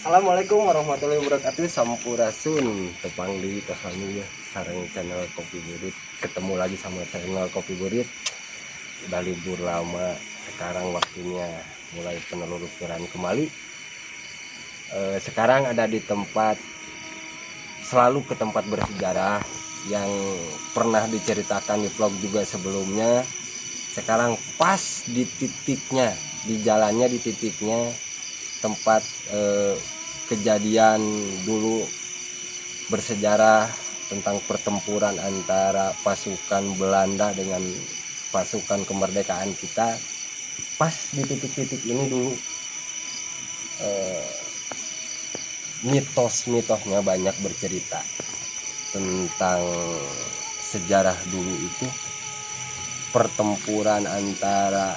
Assalamualaikum warahmatullahi wabarakatuh. Sampurasun tepang di kasami ya sareng channel Kopi Burit. Ketemu lagi sama channel Kopi Burit. Udah libur lama, sekarang waktunya mulai penelusuran kembali. Sekarang ada di tempat, selalu ke tempat bersejarah yang pernah diceritakan di vlog juga sebelumnya. Sekarang pas di titiknya, di jalannya, di titiknya tempat kejadian dulu bersejarah tentang pertempuran antara pasukan Belanda dengan pasukan kemerdekaan kita. Pas di titik-titik ini dulu mitos-mitosnya banyak bercerita tentang sejarah dulu itu, pertempuran antara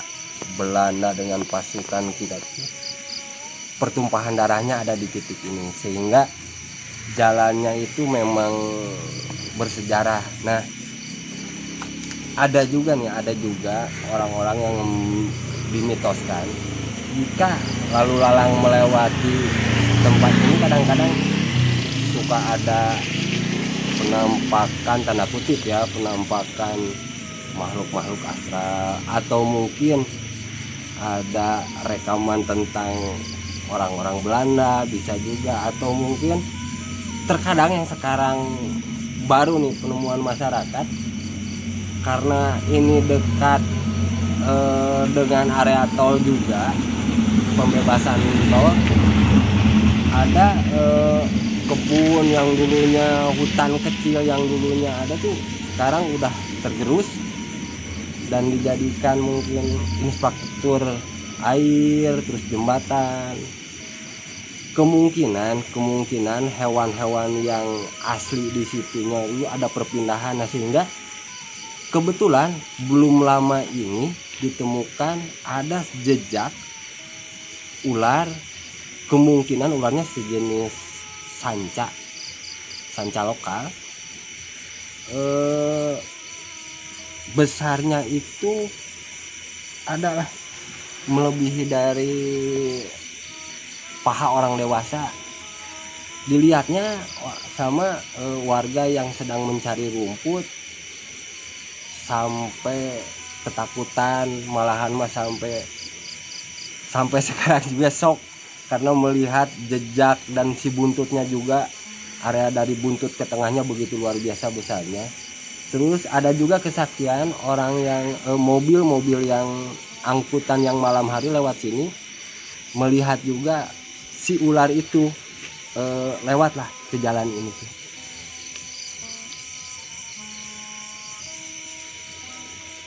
Belanda dengan pasukan kita itu, pertumpahan darahnya ada di titik ini, sehingga jalannya itu memang bersejarah. Nah, ada juga orang-orang yang dimitoskan jika lalu lalang melewati tempat ini kadang-kadang suka ada penampakan, tanda kutip ya, penampakan makhluk-makhluk astral, atau mungkin ada rekaman tentang orang-orang Belanda, bisa juga, atau mungkin terkadang yang sekarang baru nih penemuan masyarakat, karena ini dekat dengan area tol juga, pembebasan tol, ada kebun yang dulunya, hutan kecil yang dulunya ada tuh sekarang udah tergerus dan dijadikan mungkin infrastruktur air, terus jembatan. Kemungkinan hewan-hewan yang asli di situnya itu ada perpindahan. Nah, sehingga kebetulan belum lama ini ditemukan ada jejak ular, kemungkinan ularnya sejenis sanca lokal. Besarnya itu adalah melebihi dari paha orang dewasa. Dilihatnya sama warga yang sedang mencari rumput sampai ketakutan, malahan mah sampai sekarang juga shock karena melihat jejak dan si buntutnya juga, area dari buntut ke tengahnya begitu luar biasa besarnya. Terus ada juga kesaksian orang yang mobil-mobil yang angkutan yang malam hari lewat sini melihat juga si ular itu lewatlah ke jalan ini.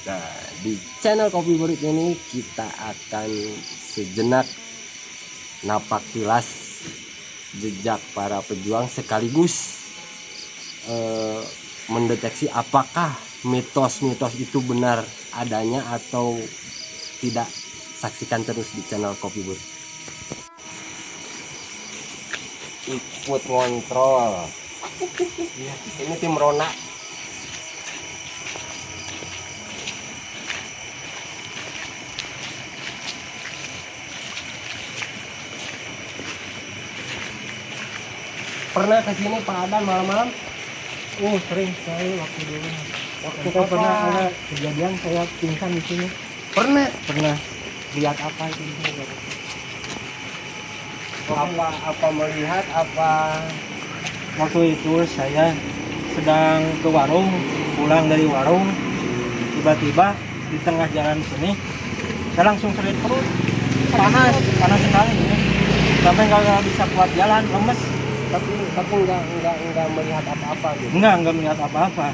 Nah, di channel Kopi Burit ini kita akan sejenak napak tilas jejak para pejuang, sekaligus mendeteksi apakah mitos-mitos itu benar adanya atau tidak. Saksikan terus di channel Kopi Burit. Ikut ngontrol. Ini tim Rona. Pernah ke sini Pak Adan malam-malam? Oh, sering sekali waktu dulu. Waktu Kita pernah ada kejadian saya pingsan di sini. Pernah. Lihat apa itu di sini? Apa melihat apa? Waktu itu saya sedang ke warung, pulang dari warung, tiba-tiba di tengah jalan sini saya langsung seret perut, panas sekali ini, sampai nggak bisa kuat jalan, lemes. Tapi nggak melihat apa-apa gitu. Nggak melihat apa-apa.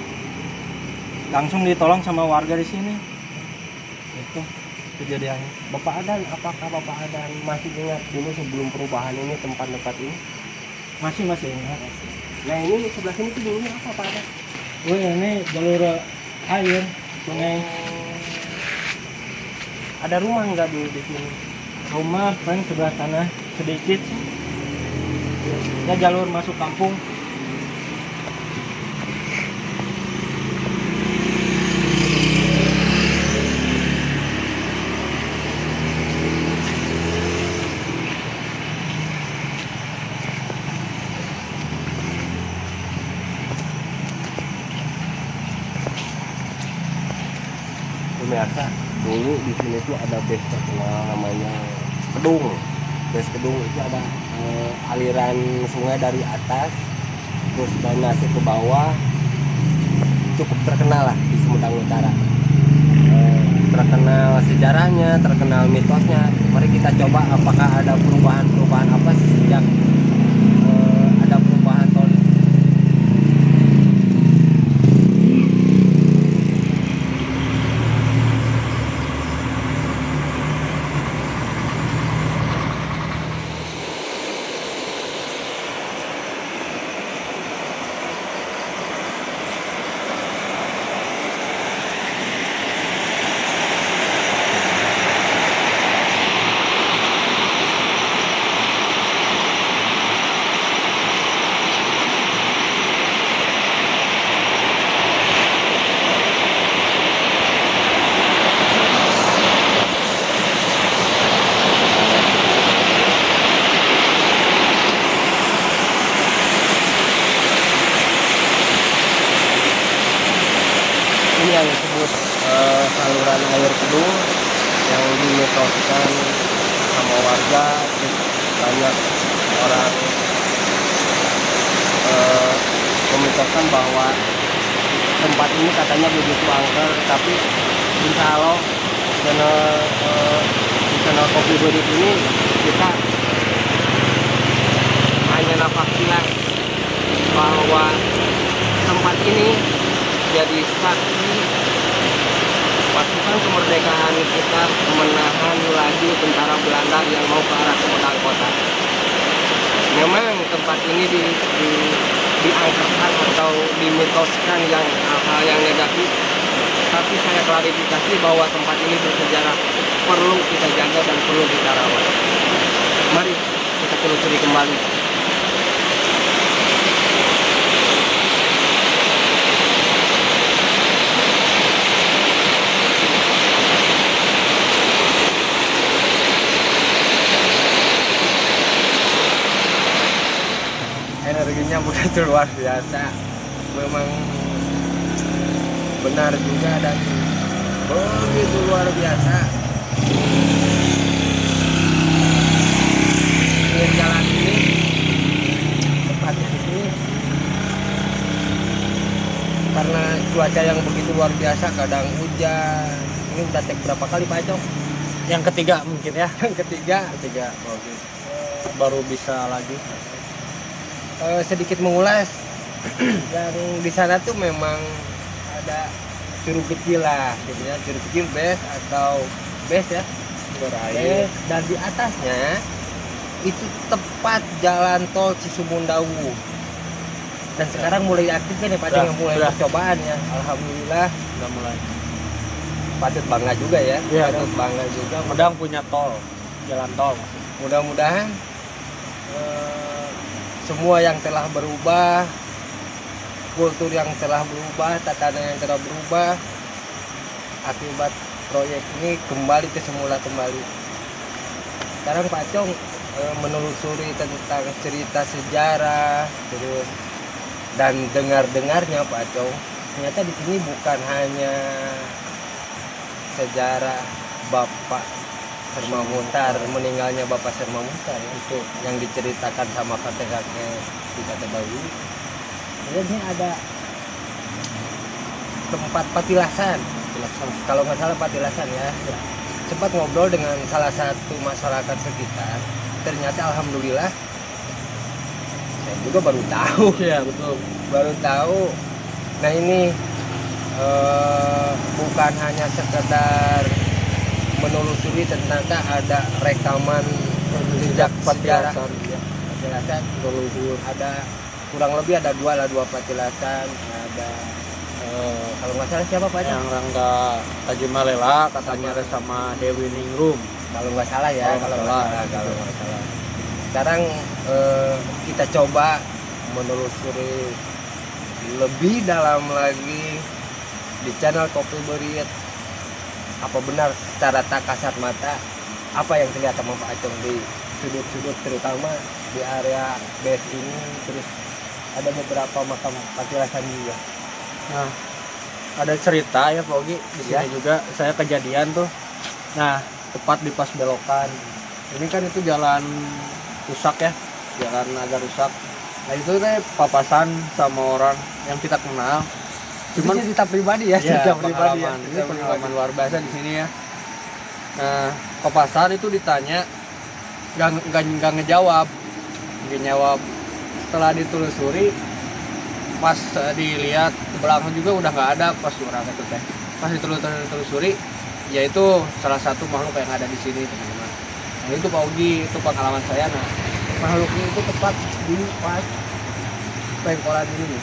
Langsung ditolong sama warga di sini. Itu kejadiannya. Bapak Adan, apakah Bapak Adan masih ingat dulu sebelum perubahan ini tempat ini? Masih ingat. Nah, ini sebelah sini tuh dulunya apa Pak Adan? Oh, ini jalur air sungai. Ada rumah nggak dulu di sini? Rumah paling sebelah sana sedikit. Ya, jalur masuk kampung. biasa dulu di sini tuh ada base terkenal namanya Kedung. Base Kedung itu ada aliran sungai dari atas terus drainase ke bawah, cukup terkenal lah di Sumedang Utara. Terkenal sejarahnya, terkenal mitosnya. Mari kita coba apakah ada perubahan-perubahan apa sejak ada perubahan tol. Ini yang disebut saluran air Kedung yang dimitoskan sama warga. Banyak orang memitoskan bahwa tempat ini katanya begitu angker, tapi insya Allah di channel Kopi Berit ini kita hanya napak tilas bahwa tempat ini jadi saksi pasukan kemerdekaan kita menahan lagi tentara Belanda yang mau ke arah Sumedang Kota. Memang tempat ini diangkerkan atau dimitoskan yang hal-hal yang negatif, tapi saya klarifikasi bahwa tempat ini bersejarah, perlu kita jaga dan perlu kita rawat. Mari kita telusuri kembali. Energinya begitu luar biasa, memang benar juga dan begitu luar biasa. Ini jalan ini tempat ini karena cuaca yang begitu luar biasa, kadang hujan. Ini udah tek berapa kali Pak Acong? Yang ketiga mungkin ya. Yang ketiga. Bagus. Baru bisa lagi. Sedikit mengulas yang di sana tuh memang ada curug kecil lah gitu ya, curug kecil base atau base ya, base, dan di atasnya itu tepat jalan tol Cisumdawu. Dan sekarang mulai aktif kan ya Pak yang mulai percobaan ya, alhamdulillah Udah mulai. patut bangga juga ya, Iya, patut bangga juga. Sumedang punya tol, jalan tol. Mudah-mudahan semua yang telah berubah, kultur yang telah berubah, tatanan yang telah berubah, akibat proyek ini kembali ke semula kembali. Sekarang Pak Acong menelusuri tentang cerita sejarah, terus dan dengar-dengarnya Pak Acong, ternyata di sini bukan hanya sejarah Bapak Serma Muntar, meninggalnya Bapak Serma Muntar ya, itu yang diceritakan sama kakek-kakek di kata dahulu. Kemudian ini ada tempat patilasan, kalau nggak salah patilasan ya. Sempat ngobrol dengan salah satu masyarakat sekitar, ternyata alhamdulillah saya juga baru tahu. Iya betul. Baru tahu. Nah ini bukan hanya sekedar menelusuri, ternyata ada rekaman jejak sejarah patilasan leluhur. Ada kurang lebih ada dua patilasan. Ada kalau nggak salah siapa Pak? Yang Rangga Tajimalela katanya sama Dewi Ningrum. Kalau nggak salah ya, Kalau nggak salah. Sekarang kita coba menelusuri lebih dalam lagi di channel Kopi Berit. Apa benar secara tak kasat mata apa yang terlihat sama Pak Acong di sudut-sudut, terutama di area base ini, terus ada beberapa makam patilasan juga. Nah, ada cerita ya Pak Ogi di sini juga saya kejadian tuh. Nah, tepat di pas belokan. Ini kan itu jalan rusak ya, jalan agak rusak. Nah itu teh papasan sama orang yang kita kenal. Cuman cerita pribadi ya, cerita pribadi ya. Ini Ini pengalaman luar biasa di sini ya. Nah, papasan itu ditanya, nggak ngejawab, Setelah ditelusuri, pas dilihat ke belakang juga udah nggak ada pas orang itu teh. Pas ditelusuri, yaitu salah satu makhluk yang ada di sini teman-teman. Nah itu Pak Ugi, itu pengalaman saya. Nah makhluknya itu tepat di pas pengkolan ini nih.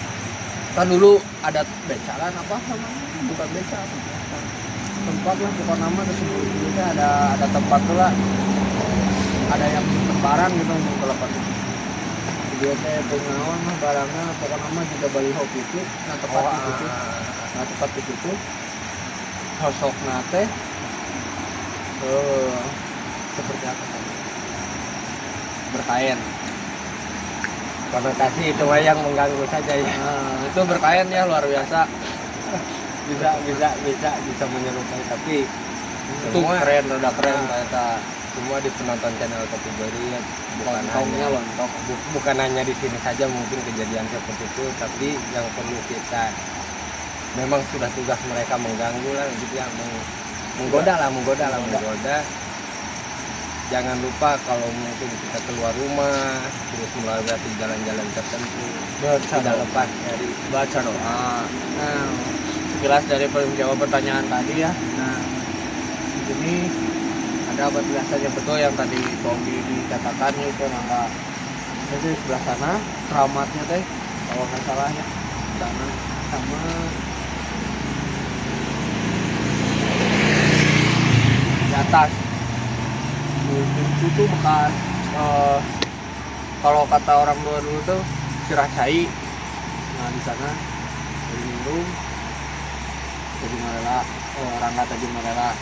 Kan dulu ada becalan apa namanya? Bukan beca, tempat lah, bukan nama tersebut. Kita ada tempat tuh lah. Ada yang tembaran gitu mau ke lepas. Dia teh pengawan mah barangnya pokoknya nama juga baliho itu. Nah tepat di situ. Nah tepat di situ. Sosok nate seperti apa? Berkain. konotasi itu yang mengganggu saja ya. Nah, itu berkain ya luar biasa. bisa menyerupai, tapi Itu keren, rada keren ternyata. semua di penonton channel kategori bukan hanya di sini saja mungkin kejadian seperti itu, tapi yang perlu kita memang sudah tugas mereka mengganggu lah gitu ya, menggoda. Jangan lupa kalau mungkin kita keluar rumah terus melewati jalan-jalan tertentu, tidak lepas dari Baca doa. Nah, jelas dari menjawab pertanyaan tadi ya. Nah, ini ada apa biasanya betul yang tadi Bogi dikatakan itu angka itu di sebelah sana keramatnya teh kalau nggak salah ya sana sama di atas itu bekas kalau kata orang tua dulu tuh sirah cai. Nah di sana dari minum jadi malela Rangga tadi malela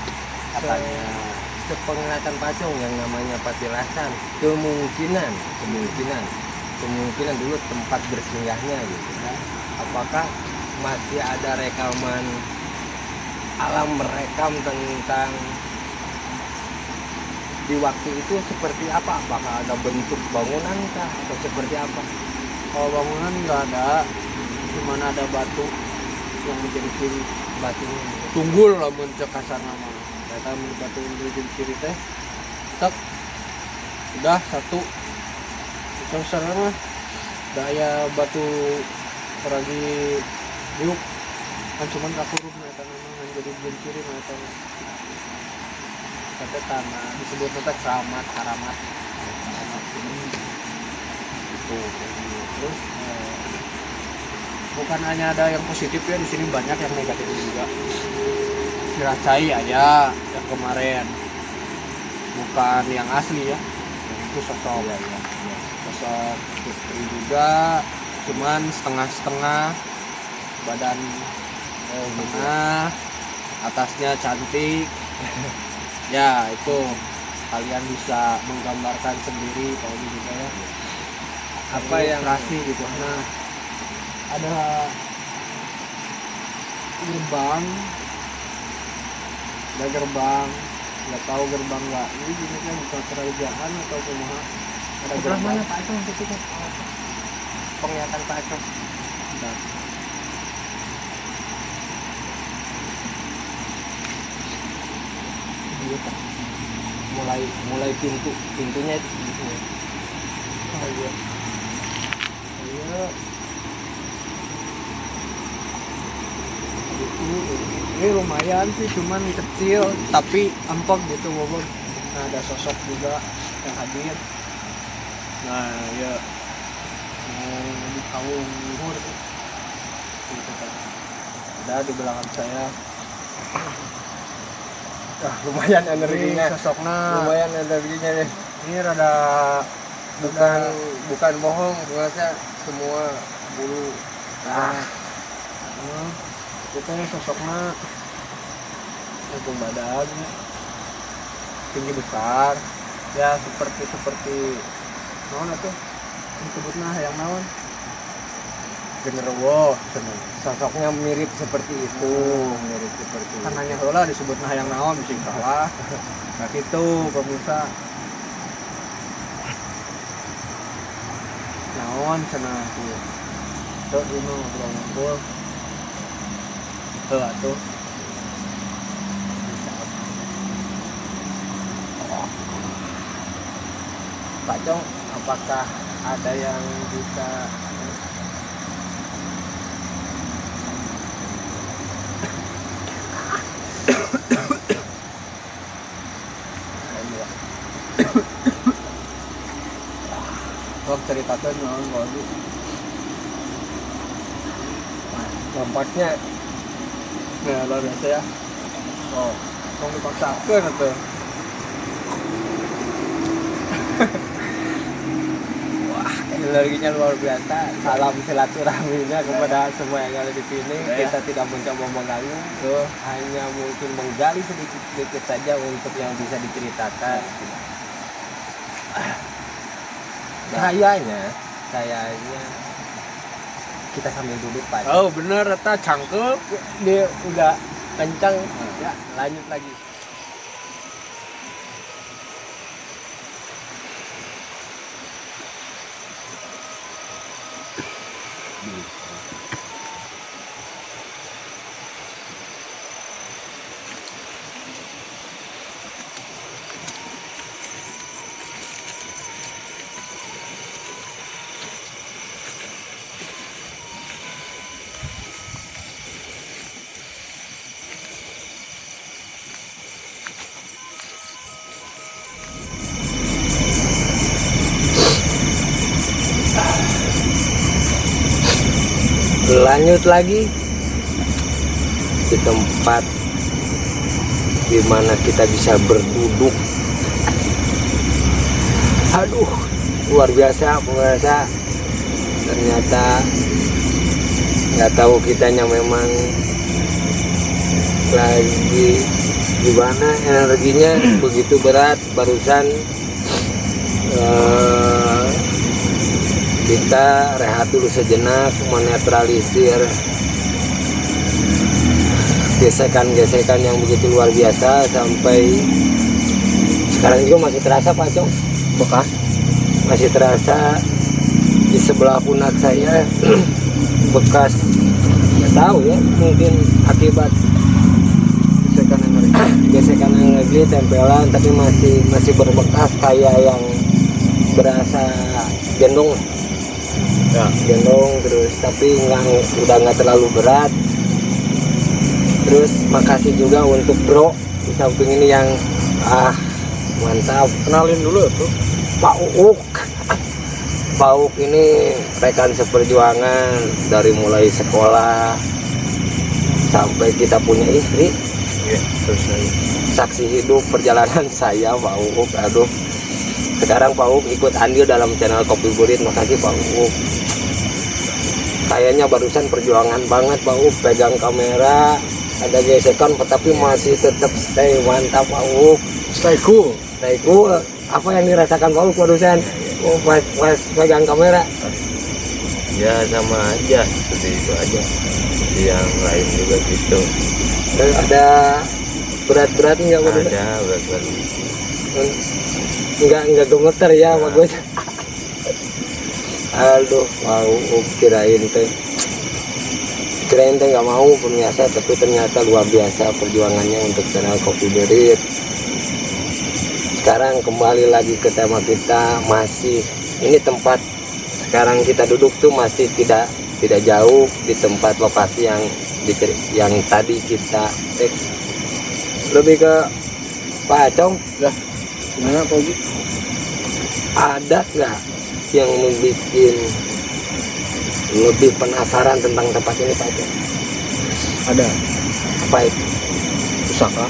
katanya sepenglihatan pacung yang namanya patilasan, kemungkinan dulu tempat bersinggahnya gitu kan. Apakah masih ada rekaman alam merekam tentang di waktu itu seperti apa? Apakah ada bentuk bangunan kah atau seperti apa? kalau bangunan nggak ada, cuma ada batu yang menjadi ciri Batunya tunggul lah mencek kasar nama ternyata batu yang menjadi ciri teh tak udah satu itu sekarang mah daya batu peragi diuk kan cuman kakurung ternyata nama menjadi ciri ternyata kata tanah disebut kata keramat itu terus bukan hanya ada yang positif ya, di sini banyak yang negatif juga. Siracai aja yang kemarin bukan yang asli ya, itu sosok sosok putri juga, cuman setengah badan atasnya cantik. Ya itu kalian bisa menggambarkan sendiri kalau juga ya apa yang kasih gitu. Nah ada gerbang nggak tahu gerbang nggak ini gini kan bukan kerajaan atau kumaha ada gerbang mana Pak Acung itu kan penglihatan Pak Acung. Nah, mulai pintunya itu gitu ya. oh iya itu ini lumayan sih cuman kecil tapi empuk gitu bobot. Nah ada sosok juga yang hadir. Nah ya di kaum luhur gitu kan ada di belakang saya. Lumayan energinya. Sosoknya Lumayan energinya nih. ini rada Bukan bohong, ternyata semua bulu. Itu sosoknya itu badan tinggi besar ya seperti naon itu disebutnya yang naon genderuwo cenah. Sosoknya mirip seperti itu, mirip seperti Kan itu. nanya heula disebut hayang naon bisi kalah. Nah kitu pemirsa. Naon cenah tuh. Tuh ini ngobrol-ngobrol. Tuh atuh. Pak Cong, apakah ada yang bisa Kok ceritakan naon bagus. Lompatnya Nah, luar biasa ya. Oh, mau dipaksakan atau? Wah, energinya luar biasa. Salam silaturahminya kepada semua yang ada di sini. Ya. Kita tidak mencoba mengganggu, tuh hanya mungkin menggali sedikit-sedikit saja untuk yang bisa diceritakan. kayaknya Kayaknya kita sambil duduk Pak. Oh bener, eta cangkel. Dia udah kencang. Ya, lanjut lagi. lanjut lagi di tempat dimana kita bisa berduduk. Aduh, luar biasa pemirsa. Ternyata nggak tahu kitanya memang lagi gimana energinya begitu berat. Barusan kita rehat dulu sejenak, menetralisir gesekan-gesekan yang begitu luar biasa. Sampai sekarang juga masih terasa Pak Cong, Bekas. masih terasa di sebelah pundak saya bekas, nggak tahu ya, mungkin akibat gesekan energi tempelan, tapi masih berbekas kayak yang berasa gendong Ya. gendong terus, tapi udah nggak terlalu berat. Terus makasih juga untuk bro di samping ini yang mantap. Kenalin dulu tuh. Pak Uuk. Pak Uuk ini rekan seperjuangan dari mulai sekolah sampai kita punya istri. Iya, terus saya. Saksi hidup perjalanan saya Pak Uuk. Aduh, sekarang Pak Uuk ikut andil dalam channel Kopi Burit. Makasih Pak Uuk. Kayaknya barusan perjuangan banget Pak Uuk, pegang kamera, ada gesekan tapi masih tetap stay. Mantap Pak Uuk, Stay cool. stay cool. Apa yang dirasakan Pak Uuk barusan? Oh, pas pegang kamera. Ya sama aja, seperti itu aja. Seperti yang lain juga gitu. Ada berat-beratnya nggak barusan? Ada berat-berat. Nggak gemeter ya Pak Gus. Aduh, mau kirain teh nggak mau pemirsa, tapi ternyata luar biasa perjuangannya untuk channel Kopi Berit. Sekarang kembali lagi ke tema kita, masih ini tempat sekarang kita duduk tuh masih tidak jauh di tempat lokasi yang tadi kita lebih ke Pak Acong. Gimana Pak Ugi? Ada nggak yang membuat lebih penasaran tentang tempat ini Pak Acong? Ada. Apa itu? Pusaka.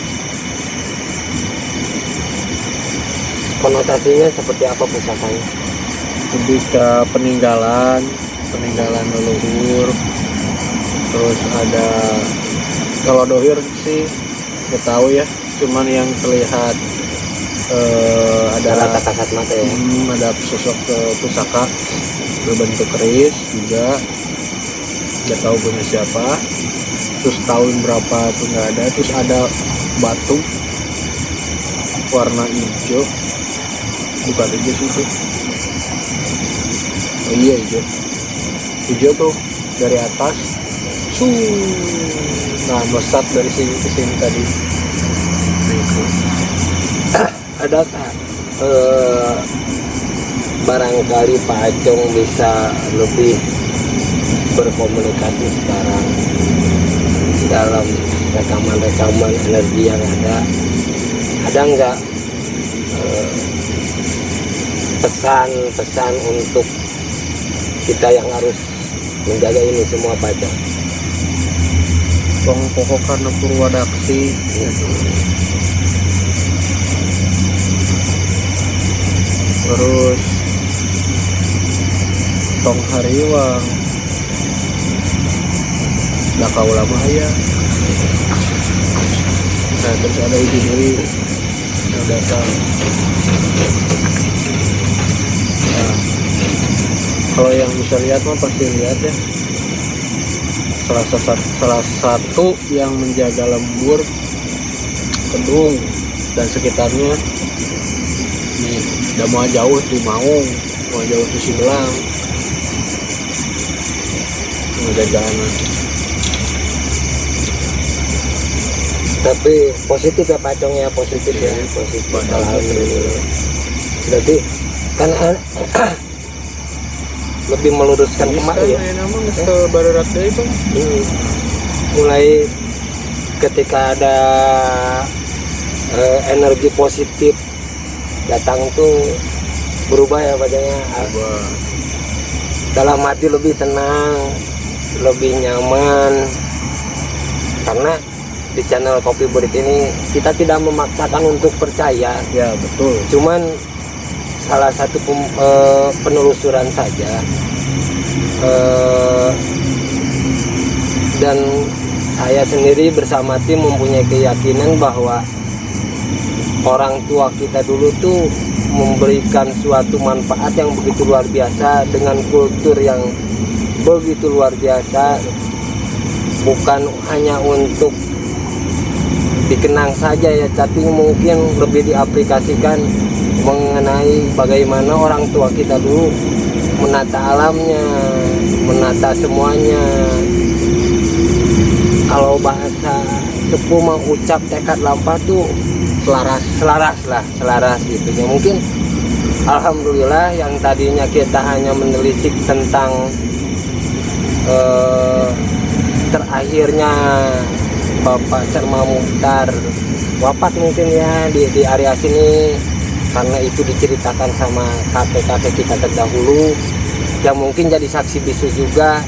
Konotasinya seperti apa pusakanya? Lebih ke peninggalan leluhur. Terus ada, kalau dohir sih nggak tahu ya, cuman yang terlihat Ada ada rata kasat mata ya. ada sosok pusaka berbentuk keris juga. nggak tahu punya siapa. Terus tahun berapa tuh nggak ada. Terus ada batu warna hijau, bukan hijau sih itu. Oh iya hijau tuh dari atas. Nah melesat dari sini ke sini tadi. Adakah barangkali Pak Acong bisa lebih berkomunikasi sekarang dalam rekaman-rekaman energi yang ada nggak pesan-pesan untuk kita yang harus menjaga ini semua Pak Acong? Tong pokok karena purwadaksi. Terus tong hariwang dakau lama ya. Nah terus ada ibu dewi yang datang. Nah kalau yang bisa lihat mah pasti lihat ya, salah satu yang menjaga lembur Kedung dan sekitarnya nih, udah mau jauh di Maung, mau jauh di Sibelang, jajanan. Tapi positif ya Pak Acong ya, positif ya, positif. Alhamdulillah. Berarti kan lebih meluruskan kemarin ya. Itu Mulai ketika ada energi positif datang tuh berubah ya wajahnya. Dalam hati lebih tenang, lebih nyaman, karena di channel Kopi Burik ini kita tidak memaksakan untuk percaya ya betul. Cuman salah satu penelusuran saja, dan saya sendiri bersama tim mempunyai keyakinan bahwa orang tua kita dulu tuh memberikan suatu manfaat yang begitu luar biasa dengan kultur yang begitu luar biasa, bukan hanya untuk dikenang saja ya, tapi mungkin lebih diaplikasikan mengenai bagaimana orang tua kita dulu menata alamnya, menata semuanya. Kalau bahasa sepuh mau ucap tekad lampah tuh selaras gitu ya. Mungkin alhamdulillah yang tadinya kita hanya menelisik tentang terakhirnya Bapak Serma Muchtar wafat mungkin ya di area sini, karena itu diceritakan sama kakek-kakek kita terdahulu yang mungkin jadi saksi bisu juga.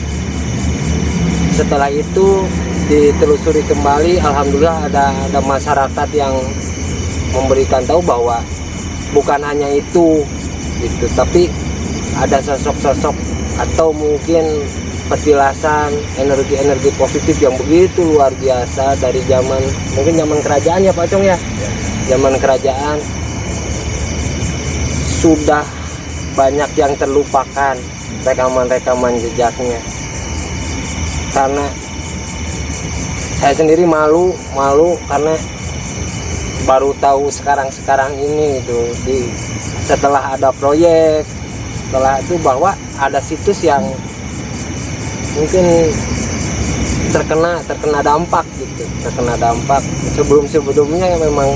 Setelah itu ditelusuri kembali, alhamdulillah ada masyarakat yang memberikan tahu bahwa bukan hanya itu gitu, tapi ada sosok-sosok atau mungkin petilasan energi-energi positif yang begitu luar biasa dari mungkin zaman kerajaan ya Pak Acong ya. Zaman kerajaan sudah banyak yang terlupakan rekaman-rekaman jejaknya, karena saya sendiri malu karena baru tahu sekarang ini itu setelah ada proyek, setelah itu bahwa ada situs yang mungkin terkena dampak gitu, sebelumnya memang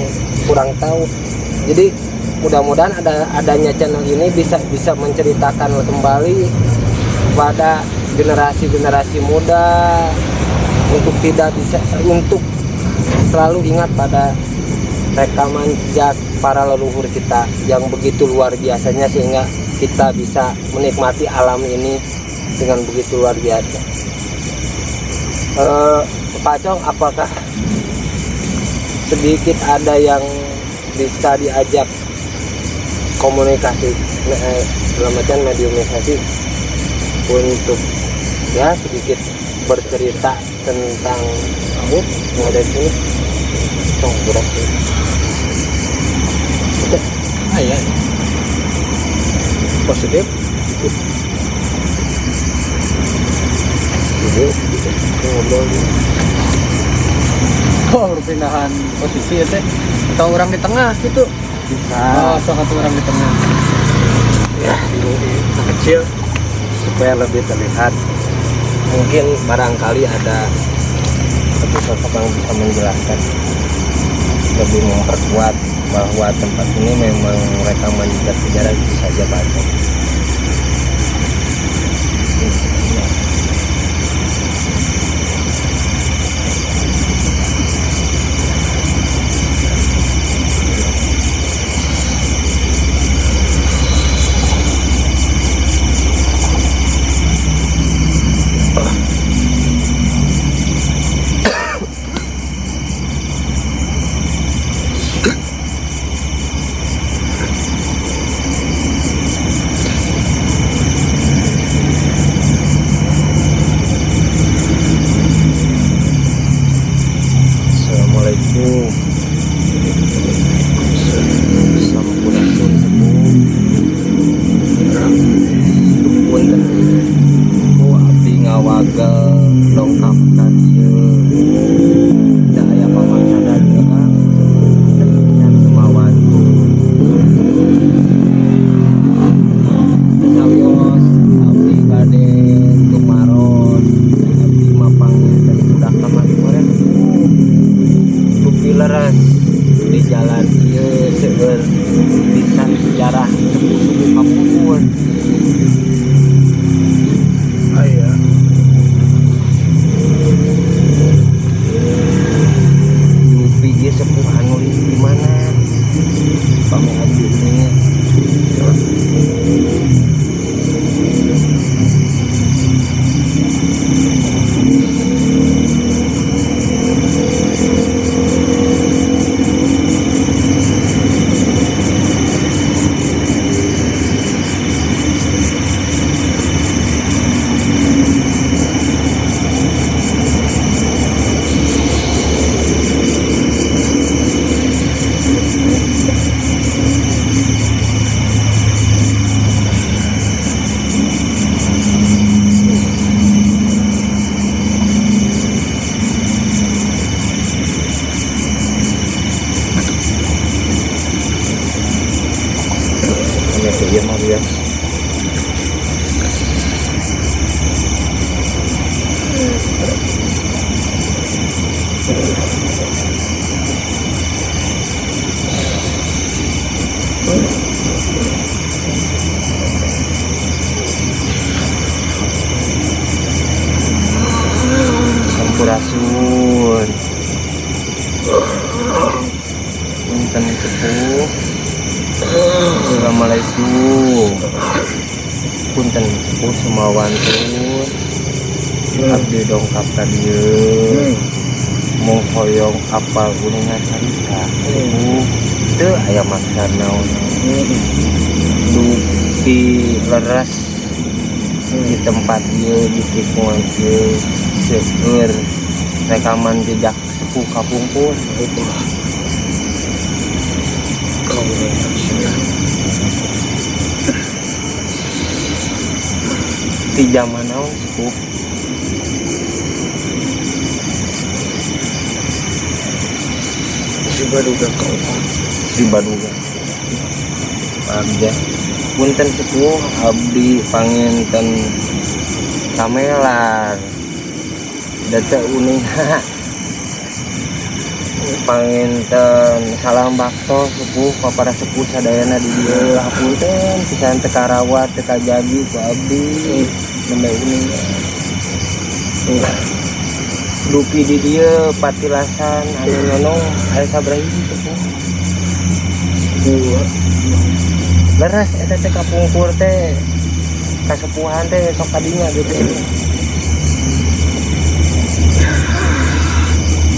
kurang tahu. Jadi mudah-mudahan adanya channel ini bisa menceritakan kembali pada generasi muda untuk selalu ingat pada rekaman jejak para leluhur kita yang begitu luar biasanya, sehingga kita bisa menikmati alam ini dengan begitu luar biasa. Pak Acong, apakah sedikit ada yang bisa diajak komunikasi dalam artian mediumisasi untuk ya sedikit bercerita tentang kamu yang ada di sini? Berat ya positif yuk gitu ngobrol gitu. Oh, perpindahan posisi ya teh. Atau orang di tengah gitu. Bisa Oh, satu orang di tengah. Ya di kecil supaya lebih terlihat. Mungkin barangkali ada satu sosok yang bisa menjelaskan, lebih memperkuat bahwa tempat ini memang rekaman jejak sejarah itu saja Pak. Assalamualaikum. Sampurasun punten. Ku abdi ngawagel dongkap ka dieu. Da aya pamangsa dageang nya semawantu. Sawios abdi bade tumaros, abdi mapangin budak kamari korek. Leras di jalan ieu seueur pisan sejarah suku-suku Kapukuan. aya Dupi ge sepuh nulis di mana? Pame abdi ini. Hanya dia mah ya. Sampurasun. Punten sepuh. Assalamualaikum. Punten sepuh sumawantun. Abdi dongkap ka dieu. Mung hoyong apal uningan carita. Teu aya maksud naon. Dupi leres di tempat ieu di tikungan ieu seueur rekaman jejak sepuh kapungkur. Di zaman naon sepuh? si baduga kau Di Baduga. Abdi punten sepuh abdi panginten kamelar. Data uninga panginten salam bakto sepuh ka para sepuh sadayana di dieu. Hapunten pisan teu karawat teu kajagi ku abdi nembe uninga. Dupi di dieu patilasan anu nonong aya sabaraha hiji sepuh? dua Leres eta teh kapungkur teh kasepuhan teh sok kadinya gitu.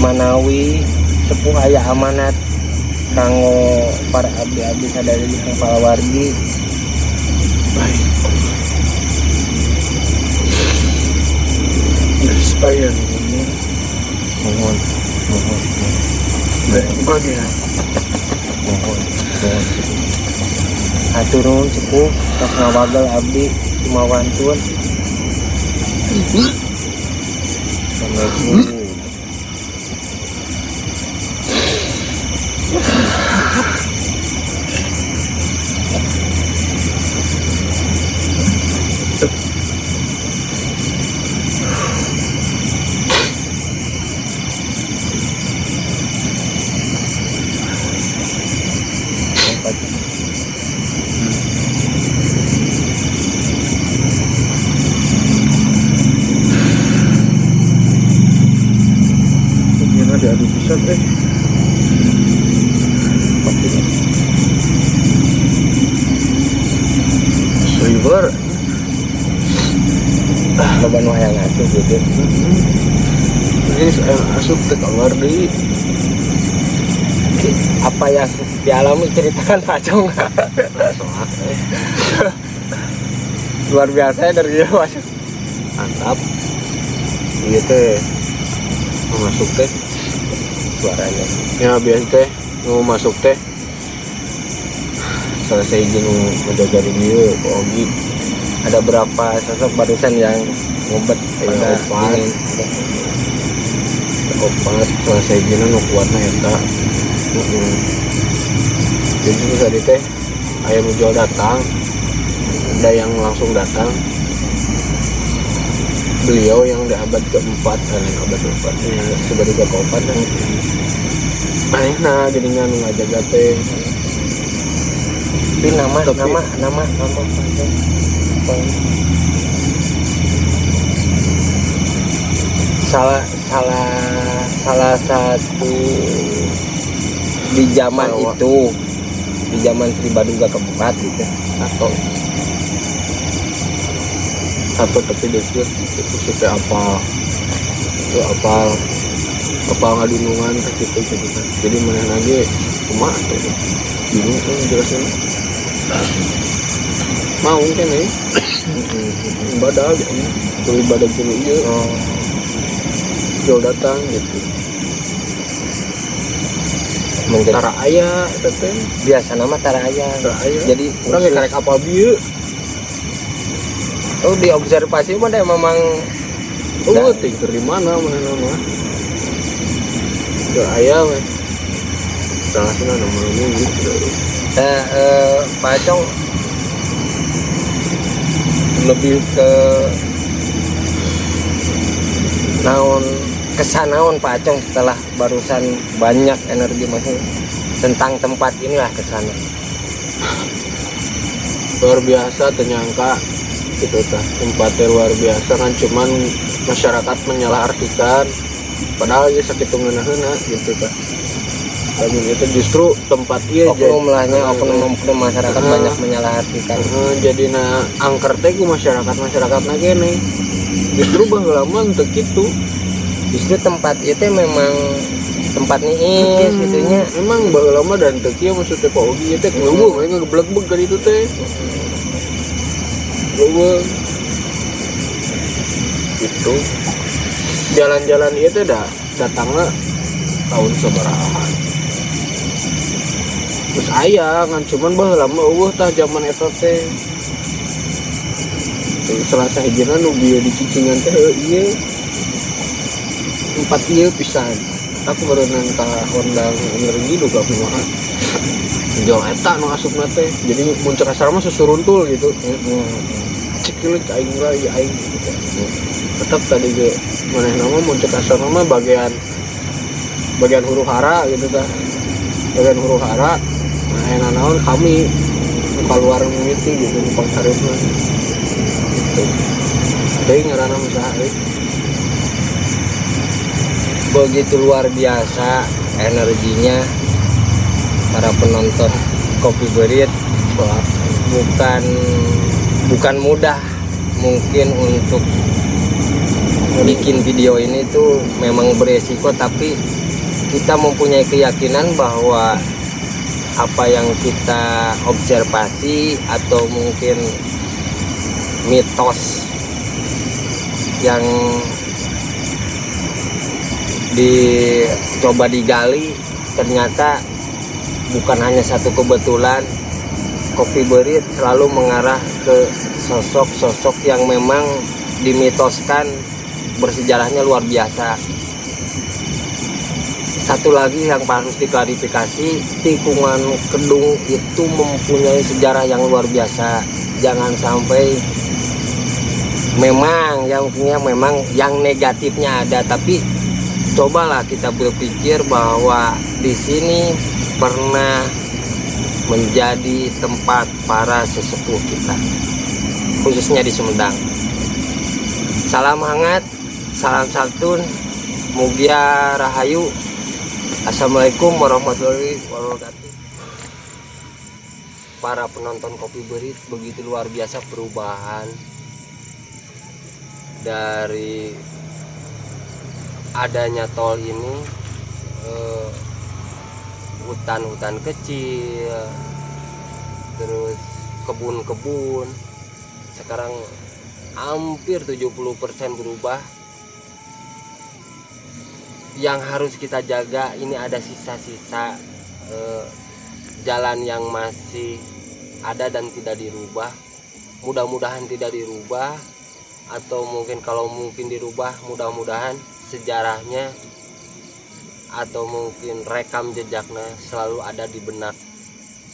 Manawi sepuh aya amanat kanggo para abdi-abdi sadaya jeung palawargi. baik supaya Mohon bagian mohon aturun sepuh tos ngawagel abdi sumawantun. Gimana diadu pisan River Loba nu hayang atuh gitu. ini saya asup ke kamar deui. Apa yang dialami ceritakan Pak Cong. Luar biasa ya dari dia masuk. Mantap. Iya teh mau masuk teh Suaranya. ya biasa teh mau masuk teh selesai izin menjaga dia Ogi Ada berapa sosok barusan yang ngobat pada opat. ingin opat selesai izin nu kuatna eta. Jadi tadi teh ayam jual datang, ada yang langsung datang. Beliau yang di abad keempat kan, abad keempat ya, sebagai keempat kan. Nah, jadinya nu ngajaga teh. tapi nama Tapi- nama Pak Cong. Salah satu di zaman Bahwa- itu, di zaman Sri Baduga keempat gitu. Atau tapi deket itu suka apa ngadunungan gitu kan. Jadi mana lagi kumaha gitu. Bingung kan jelasin. Mau kan nih ibadah gitu. Tuh ibadah dulu iya. Jauh datang gitu. Mungkin Tara aya teteh. biasa nama Tara Ayah. Tara aya. Jadi Orang yang karek apa bieu. oh diobservasi mah deh memang Oh, tinggal di mana nama? Ke ayam, salah sana nomornya gitu. Pak Cong lebih ke naon kesan naon Pak Cong setelah barusan banyak energi masuk tentang tempat inilah kesannya. Luar biasa, ternyangka gitu tah. Tempatnya luar biasa kan, cuman masyarakat menyalahartikan. Padahal ya sakit ngeunah gitu tah. Lamun itu justru tempat ieu Oknum lahnya oknum masyarakat Ah. banyak menyalahartikan. jadi angker teh ku masyarakat gini. Justru baheula mah teu kitu. Justru tempat itu memang tempat niis gitunya. Emang baheula mah dan teu kieu maksudnya Pak Ogi teh ngeuweung aing ngegeblek-blek ka ditu teh. Ngeuweung. Gitu. Jalan-jalan ieu teh datangna tahun sabaraha. Terus aya kan cuman baheula mah eueuh tah zaman eta teh. Selasa hijina nu bieu di Cicingan teh ieu. Tempat ieu pisan. Aku berenang ka Honda energi duga kumaha. Jauh eta nu asupna teh. Jadi muncul asar mah susuruntul gitu. Cikileuk aing lah ya aing gitu. Tetap tadi ge manehna mah muncul asar mah bagian huru hara gitu tah. Bagian huru hara. Nah, enak naon kami keluar mimiti gitu numpang hareupeun. Gitu. Teuing ngaranna usaha euy. Begitu luar biasa energinya para penonton Kopi Berit. Bukan mudah mungkin untuk bikin video ini tuh memang beresiko, tapi kita mempunyai keyakinan bahwa apa yang kita observasi atau mungkin mitos yang dicoba digali ternyata bukan hanya satu kebetulan. Kopi Berit selalu mengarah ke sosok-sosok yang memang dimitoskan bersejarahnya luar biasa. Satu lagi yang harus diklarifikasi, tikungan Kedung itu mempunyai sejarah yang luar biasa. Jangan sampai memang yang negatifnya ada, tapi cobalah kita berpikir bahwa di sini pernah menjadi tempat para sesepuh kita, khususnya di Sumedang. Salam hangat, salam santun, mugia rahayu. Assalamualaikum warahmatullahi wabarakatuh. Para penonton Kopi Berit, begitu luar biasa perubahan dari adanya tol ini. Hutan-hutan kecil, terus kebun-kebun, sekarang hampir 70% berubah. Yang harus kita jaga ini ada sisa-sisa jalan yang masih ada dan tidak dirubah. Mudah-mudahan tidak dirubah, atau mungkin kalau mungkin dirubah, mudah-mudahan sejarahnya atau mungkin rekam jejaknya selalu ada di benak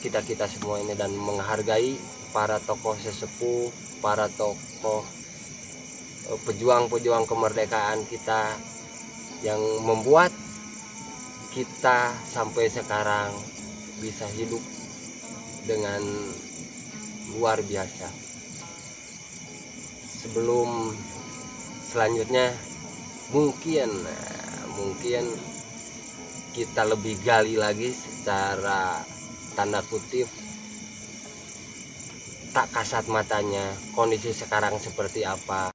kita semua ini, dan menghargai para tokoh sesepuh, para tokoh pejuang-pejuang kemerdekaan kita yang membuat kita sampai sekarang bisa hidup dengan luar biasa. Sebelum selanjutnya mungkin kita lebih gali lagi secara tanda kutip, tak kasat matanya kondisi sekarang seperti apa.